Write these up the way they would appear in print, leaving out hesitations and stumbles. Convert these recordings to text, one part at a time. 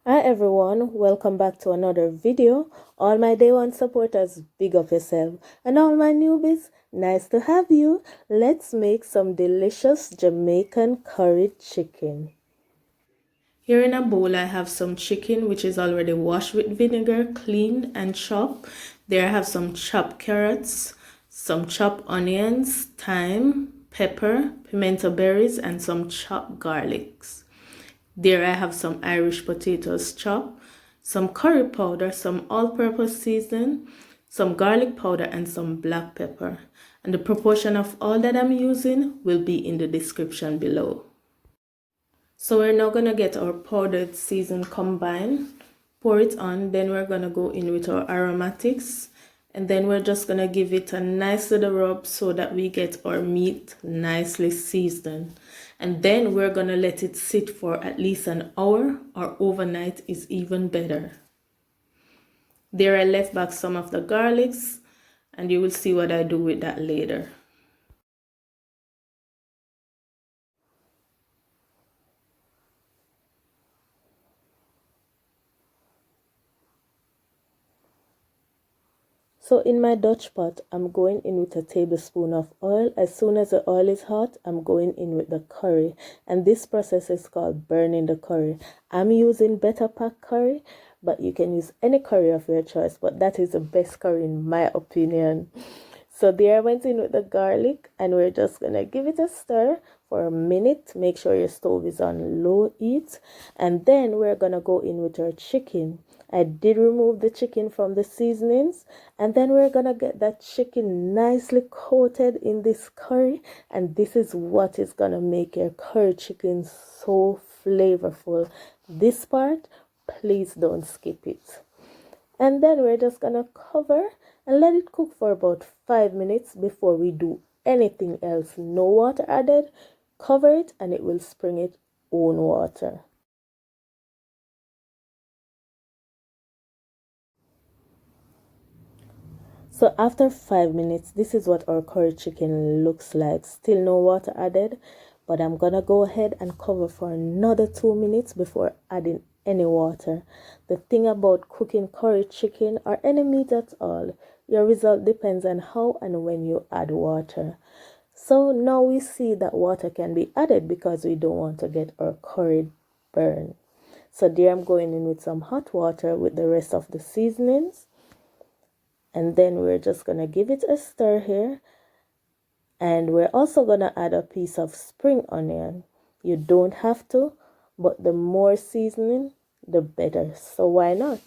Hi everyone, welcome back to another video. All my day one supporters, big up yourself, and all my newbies, nice to have you. Let's make some delicious Jamaican curried chicken. Here in a bowl I have some chicken which is already washed with vinegar, cleaned and chopped. There I have some chopped carrots, some chopped onions, thyme, pepper, pimento berries, and some chopped garlics. There I have some Irish potatoes chopped, some curry powder, some all-purpose seasoning, some garlic powder, and some black pepper. And the proportion of all that I'm using will be in the description below. So we're now going to get our powdered season combined, pour it on, then we're going to go in with our aromatics, and then we're just going to give it a nice little rub so that we get our meat nicely seasoned. And then we're going to let it sit for at least an hour, or overnight is even better. There I left back some of the garlics, and you will see what I do with that later. So in my Dutch pot, I'm going in with a tablespoon of oil. As soon as the oil is hot, I'm going in with the curry. And this process is called burning the curry. I'm using Better Pack curry, but you can use any curry of your choice. But that is the best curry in my opinion. So there I went in with the garlic, and we're just going to give it a stir for a minute. Make sure your stove is on low heat. And then we're going to go in with our chicken. I did remove the chicken from the seasonings, and then we're gonna get that chicken nicely coated in this curry, and this is what is gonna make your curry chicken so flavorful. This part, please don't skip it. And then we're just gonna cover and let it cook for about 5 minutes before we do anything else. No water added. Cover it and it will spring its own water. So after 5 minutes, this is what our curry chicken looks like. Still no water added, but I'm gonna go ahead and cover for another 2 minutes before adding any water. The thing about cooking curry chicken or any meat at all, your result depends on how and when you add water. So now we see that water can be added because we don't want to get our curry burned. So there I'm going in with some hot water with the rest of the seasonings. And then we're just going to give it a stir here. And we're also going to add a piece of spring onion. You don't have to, but the more seasoning, the better. So why not?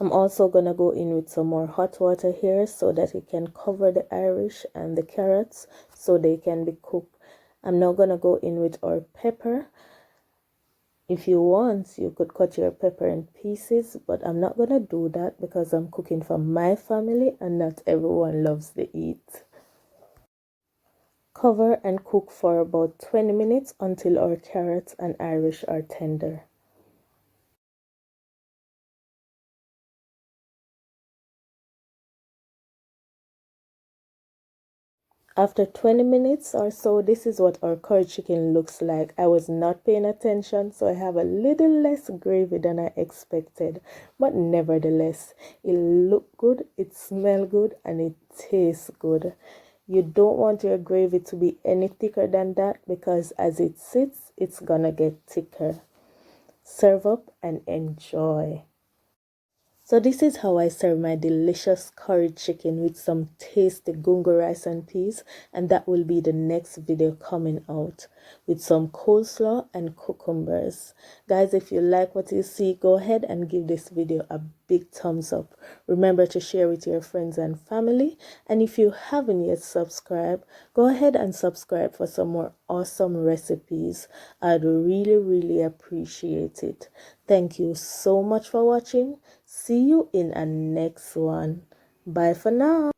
I'm also going to go in with some more hot water here so that it can cover the Irish and the carrots so they can be cooked. I'm now going to go in with our pepper. If you want, you could cut your pepper in pieces, but I'm not going to do that because I'm cooking for my family and not everyone loves the heat. Cover and cook for about 20 minutes until our carrots and Irish are tender. After 20 minutes or so, this is what our curry chicken looks like. I was not paying attention, so I have a little less gravy than I expected. But nevertheless, it looked good, it smelled good, and it tastes good. You don't want your gravy to be any thicker than that because as it sits, it's gonna get thicker. Serve up and enjoy. So this is how I serve my delicious curried chicken with some tasty gungo rice and peas, and that will be the next video coming out with some coleslaw and cucumbers. Guys, if you like what you see, go ahead and give this video a big thumbs up. Remember to share with your friends and family, and if you haven't yet subscribed, go ahead and subscribe for some more awesome recipes. I'd really appreciate it. Thank you so much for watching. See you in a next one. Bye for now.